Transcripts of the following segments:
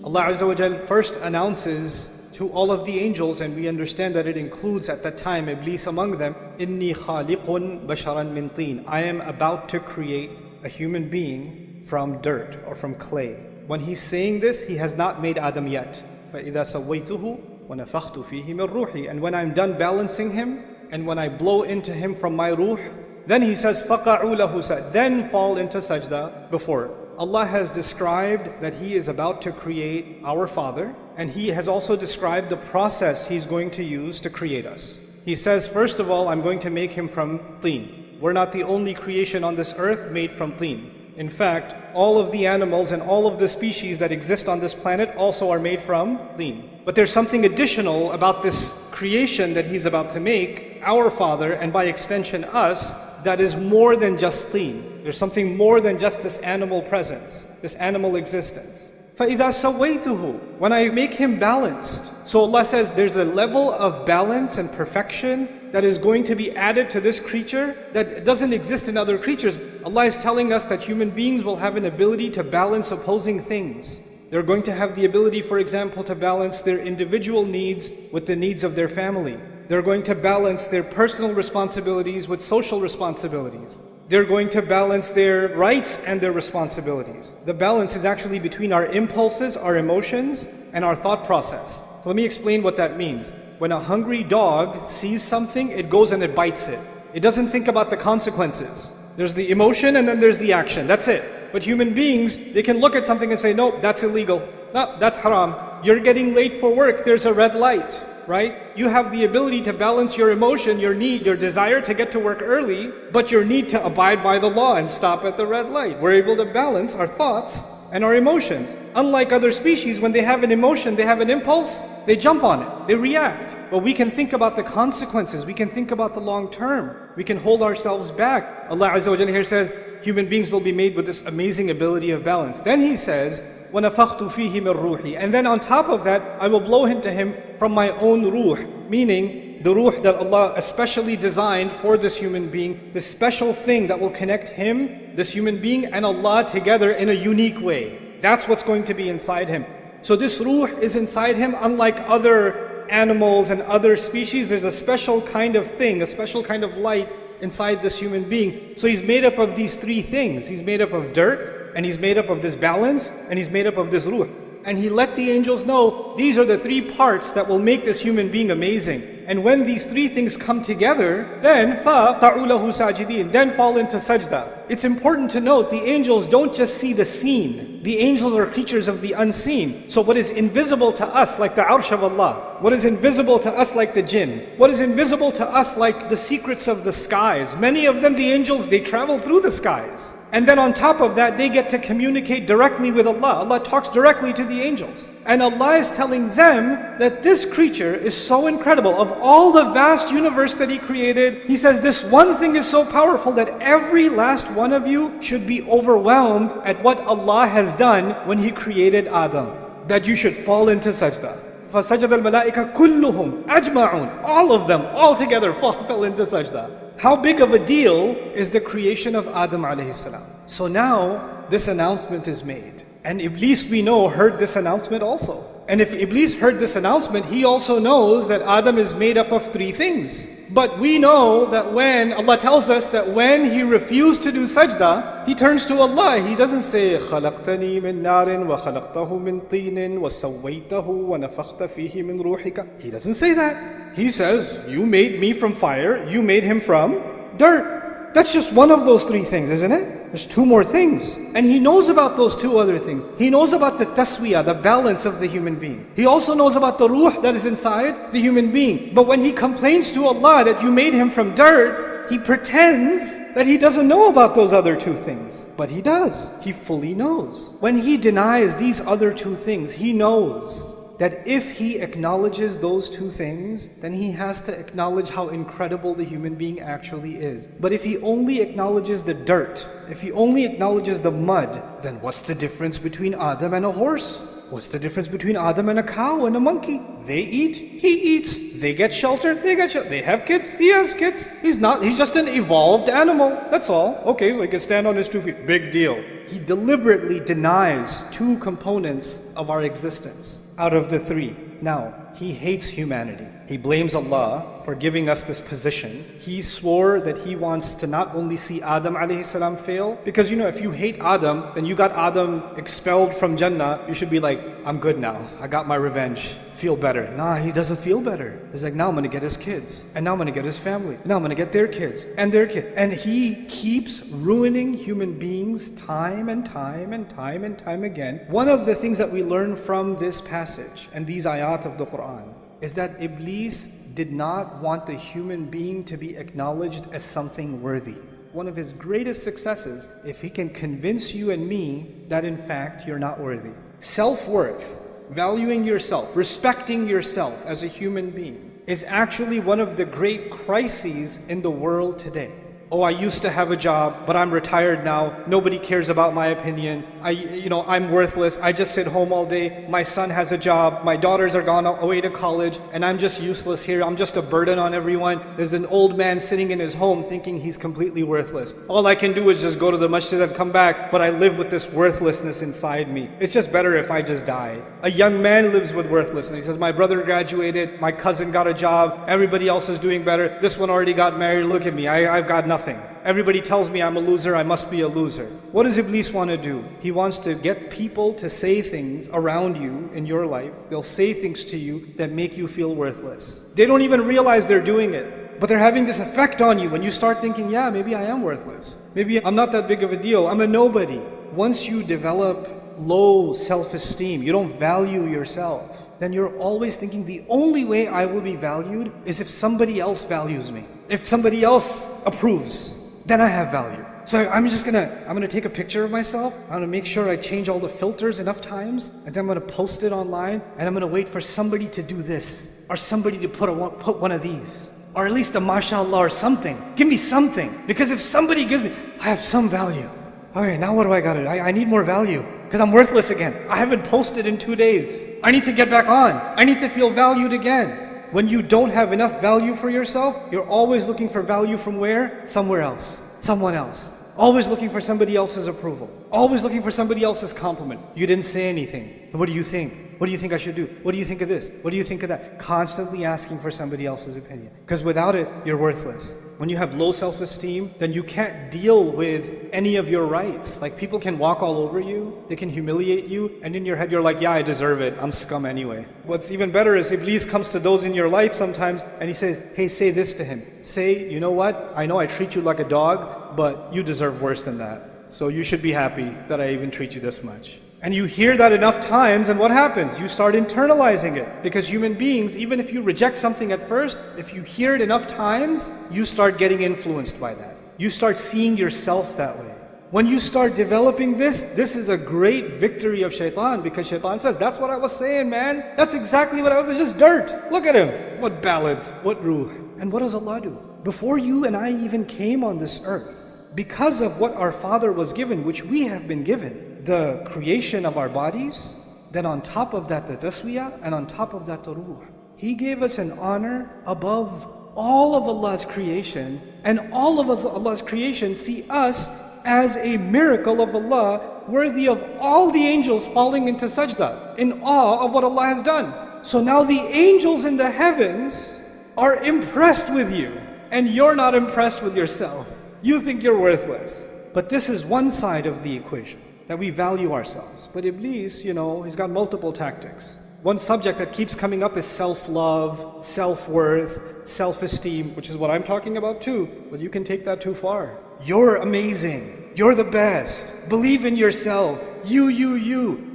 Allah Azza wa Jal first announces to all of the angels, and we understand that it includes at that time Iblis among them, Inni khaliqun basharan min teen. I am about to create a human being from dirt or from clay. When he's saying this, he has not made Adam yet. فَإِذَا سَوَّيْتُهُ وَنَفَخْتُ فِيهِ مِنْ رُوحِي. And when I'm done balancing him, and when I blow into him from my ruh, then he says, فَقَعُوا لَهُ سَجْدًا. Then fall into sajda before. Allah has described that He is about to create our Father, and He has also described the process He's going to use to create us. He says, first of all, I'm going to make him from teen. We're not the only creation on this earth made from teen. In fact, all of the animals and all of the species that exist on this planet also are made from teen. But there's something additional about this creation that He's about to make, our Father, and by extension us, that is more than just teen. There's something more than just this animal presence, this animal existence. فَإِذَا سَوَّيْتُهُ. When I make him balanced. So Allah says there's a level of balance and perfection that is going to be added to this creature that doesn't exist in other creatures. Allah is telling us that human beings will have an ability to balance opposing things. They're going to have the ability, for example, to balance their individual needs with the needs of their family. They're going to balance their personal responsibilities with social responsibilities. They're going to balance their rights and their responsibilities. The balance is actually between our impulses, our emotions, and our thought process. So let me explain what that means. When a hungry dog sees something, it goes and it bites it. It doesn't think about the consequences. There's the emotion and then there's the action. That's it. But human beings, they can look at something and say, no, that's illegal. No, that's haram. You're getting late for work. There's a red light. Right? You have the ability to balance your emotion, your need, your desire to get to work early, but your need to abide by the law and stop at the red light. We're able to balance our thoughts and our emotions. Unlike other species, when they have an emotion, they have an impulse, they jump on it, they react. But we can think about the consequences, we can think about the long term, we can hold ourselves back. Allah Azza wa Jalla here says, human beings will be made with this amazing ability of balance. Then He says, وَنَفَخْتُ فِيهِ مِنْ رُوحِي. And then on top of that, I will blow into him from my own ruh, meaning the ruh that Allah especially designed for this human being, this special thing that will connect him, this human being, and Allah together in a unique way. That's what's going to be inside him. So this ruh is inside him, unlike other animals and other species. There's a special kind of thing, a special kind of light inside this human being. So he's made up of these three things. He's made up of dirt, and he's made up of this balance, and he's made up of this ruh. And He let the angels know, these are the three parts that will make this human being amazing. And when these three things come together, then فَقَعُوا لَهُ سَاجِدِينَ. Then fall into sajda. It's important to note, the angels don't just see the seen. The angels are creatures of the unseen. So what is invisible to us, like the arsh of Allah, what is invisible to us like the jinn, what is invisible to us like the secrets of the skies, many of them, the angels, they travel through the skies. And then on top of that, they get to communicate directly with Allah. Allah talks directly to the angels. And Allah is telling them that this creature is so incredible. Of all the vast universe that He created, He says this one thing is so powerful that every last one of you should be overwhelmed at what Allah has done when He created Adam. That you should fall into sajda. فَسَجَدَ الْمَلَائِكَ كُلُّهُمْ أَجْمَعُونَ. All of them, all together fell into sajda. How big of a deal is the creation of Adam alayhi salam? So now this announcement is made. And Iblis, we know, heard this announcement also. And if Iblis heard this announcement, he also knows that Adam is made up of three things. But we know that when Allah tells us that when he refused to do sajda, he turns to Allah. He doesn't say خَلَقْتَنِي مِن نَارٍ وَخَلَقْتَهُ مِن طِينٍ وَسَوَّيْتَهُ وَنَفَخْتَ فِيهِ مِن رُوحِكَ. He doesn't say that. He says, you made me from fire, you made him from dirt. That's just one of those three things, isn't it? There's two more things. And He knows about those two other things. He knows about the taswiyah, the balance of the human being. He also knows about the ruh that is inside the human being. But when he complains to Allah that you made him from dirt, he pretends that he doesn't know about those other two things. But he does. He fully knows. When he denies these other two things, he knows that if he acknowledges those two things, then he has to acknowledge how incredible the human being actually is. But if he only acknowledges the dirt, if he only acknowledges the mud, then what's the difference between Adam and a horse? What's the difference between Adam and a cow and a monkey? They eat, he eats. They get shelter, they get shelter. They have kids, he has kids. He's just an evolved animal. That's all. Okay, so he can stand on his 2 feet. Big deal. He deliberately denies 2 components of our existence out of the 3. Now, he hates humanity. He blames Allah for giving us this position. He swore that he wants to not only see Adam alayhi salam fail, because if you hate Adam, then you got Adam expelled from Jannah. You should be like, I'm good now. I got my revenge. Feel better. Nah, he doesn't feel better. He's like, now I'm going to get his kids. And now I'm going to get his family. Now I'm going to get their kids and their kids. And he keeps ruining human beings time and time and time and time again. One of the things that we learn from this passage and these ayat of the Quran is that Iblis did not want the human being to be acknowledged as something worthy. One of his greatest successes, if he can convince you and me that in fact you're not worthy. Self-worth, valuing yourself, respecting yourself as a human being is actually one of the great crises in the world today. Oh, I used to have a job, but I'm retired now. Nobody cares about my opinion. I'm worthless. I just sit home all day. My son has a job. My daughters are gone away to college, and I'm just useless here. I'm just a burden on everyone. There's an old man sitting in his home thinking he's completely worthless. All I can do is just go to the masjid and come back, but I live with this worthlessness inside me. It's just better if I just die. A young man lives with worthlessness. He says, my brother graduated, my cousin got a job, everybody else is doing better. This one already got married. Look at me. I've got nothing. Everybody tells me I'm a loser, I must be a loser. What does Iblis want to do? He wants to get people to say things around you in your life. They'll say things to you that make you feel worthless. They don't even realize they're doing it, but they're having this effect on you when you start thinking, yeah, maybe I am worthless. Maybe I'm not that big of a deal. I'm a nobody. Once you develop low self-esteem, you don't value yourself, then you're always thinking the only way I will be valued is if somebody else values me. If somebody else approves, then I have value. So I'm gonna take a picture of myself. I'm gonna make sure I change all the filters enough times, and then I'm gonna post it online, and I'm gonna wait for somebody to do this, or somebody to put one of these, or at least a mashallah or something. Give me something, because if somebody gives me, I have some value. Okay, now what do I gotta do? I need more value, because I'm worthless again. I haven't posted in 2 days. I need to get back on. I need to feel valued again. When you don't have enough value for yourself, you're always looking for value from where? Somewhere else. Someone else. Always looking for somebody else's approval. Always looking for somebody else's compliment. You didn't say anything. What do you think? What do you think I should do? What do you think of this? What do you think of that? Constantly asking for somebody else's opinion. Because without it, you're worthless. When you have low self-esteem, then you can't deal with any of your rights. Like, people can walk all over you, they can humiliate you, and in your head you're like, yeah, I deserve it, I'm scum anyway. What's even better is Iblis comes to those in your life sometimes and he says, hey, say this to him. Say, you know what? I know I treat you like a dog, but you deserve worse than that. So you should be happy that I even treat you this much. And you hear that enough times, and what happens? You start internalizing it. Because human beings, even if you reject something at first, if you hear it enough times, you start getting influenced by that. You start seeing yourself that way. When you start developing this is a great victory of Shaitan, because Shaitan says, that's what I was saying, man. That's exactly what I was saying, just dirt. Look at him. What ballads, what ruh. And what does Allah do? Before you and I even came on this earth, because of what our Father was given, which we have been given, the creation of our bodies, then on top of that the taswiyah, and on top of that the ruh. He gave us an honor above all of Allah's creation, and all of Allah's creation see us as a miracle of Allah, worthy of all the angels falling into sajda, in awe of what Allah has done. So now the angels in the heavens are impressed with you, and you're not impressed with yourself. You think you're worthless. But this is one side of the equation, that we value ourselves. But Iblis, he's got multiple tactics. One subject that keeps coming up is self-love, self-worth, self-esteem, which is what I'm talking about too, but you can take that too far. You're amazing. You're the best. Believe in yourself. You.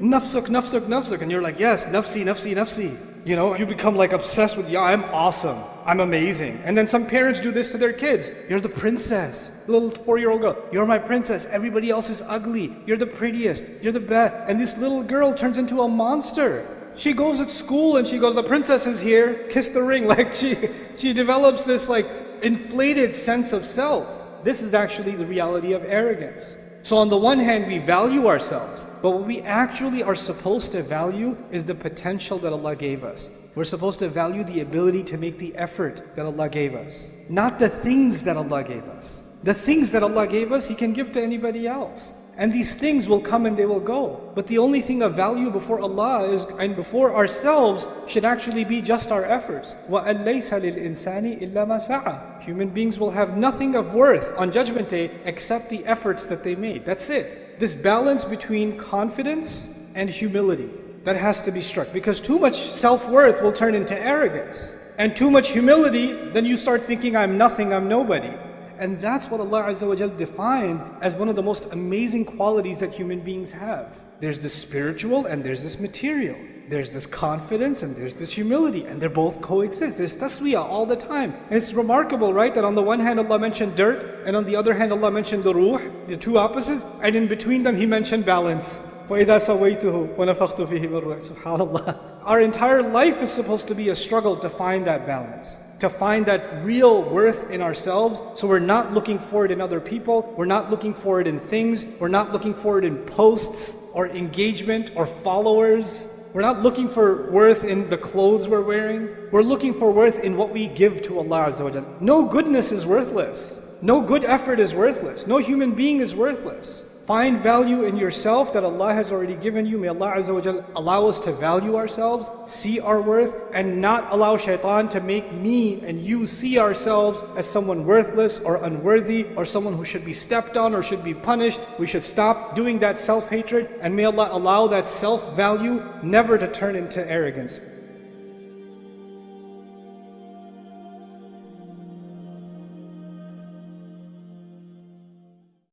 Nafsuk, nafsuk, nafsuk. And you're like, yes, nafsi, nafsi, nafsi. You become like obsessed with, yeah, I'm awesome. I'm amazing. And then some parents do this to their kids. You're the princess. Little 4-year-old girl, you're my princess. Everybody else is ugly. You're the prettiest. You're the best. And this little girl turns into a monster. She goes at school and she goes, the princess is here. Kiss the ring. Like she develops this like inflated sense of self. This is actually the reality of arrogance. So on the one hand, we value ourselves, but what we actually are supposed to value is the potential that Allah gave us. We're supposed to value the ability to make the effort that Allah gave us, not the things that Allah gave us. The things that Allah gave us, He can give to anybody else. And these things will come and they will go. But the only thing of value before Allah is, and before ourselves, should actually be just our efforts. وَأَن لَيْسَ لِلْإِنسَانِ إِلَّا مَا سَعَى. Human beings will have nothing of worth on Judgment Day except the efforts that they made. That's it. This balance between confidence and humility, that has to be struck. Because too much self-worth will turn into arrogance. And too much humility, then you start thinking, I'm nothing, I'm nobody. And that's what Allah Azza wa Jal defined as one of the most amazing qualities that human beings have. There's this spiritual and there's this material. There's this confidence and there's this humility, and they both coexist. There's taswiyah all the time. And it's remarkable, right, that on the one hand Allah mentioned dirt, and on the other hand Allah mentioned the ruh, the two opposites, and in between them He mentioned balance. فَإِذَا سَوَيْتُهُ وَنَفَخْتُ فِيهِ مِنْ رُوحِي. SubhanAllah. Our entire life is supposed to be a struggle to find that balance, to find that real worth in ourselves. So we're not looking for it in other people, we're not looking for it in things, we're not looking for it in posts or engagement or followers. We're not looking for worth in the clothes we're wearing. We're looking for worth in what we give to Allah Azza wa Jalla. No goodness is worthless. No good effort is worthless. No human being is worthless. Find value in yourself that Allah has already given you. May Allah Azza wa Jal allow us to value ourselves, see our worth, and not allow shaitan to make me and you see ourselves as someone worthless or unworthy or someone who should be stepped on or should be punished. We should stop doing that self-hatred, and may Allah allow that self-value never to turn into arrogance.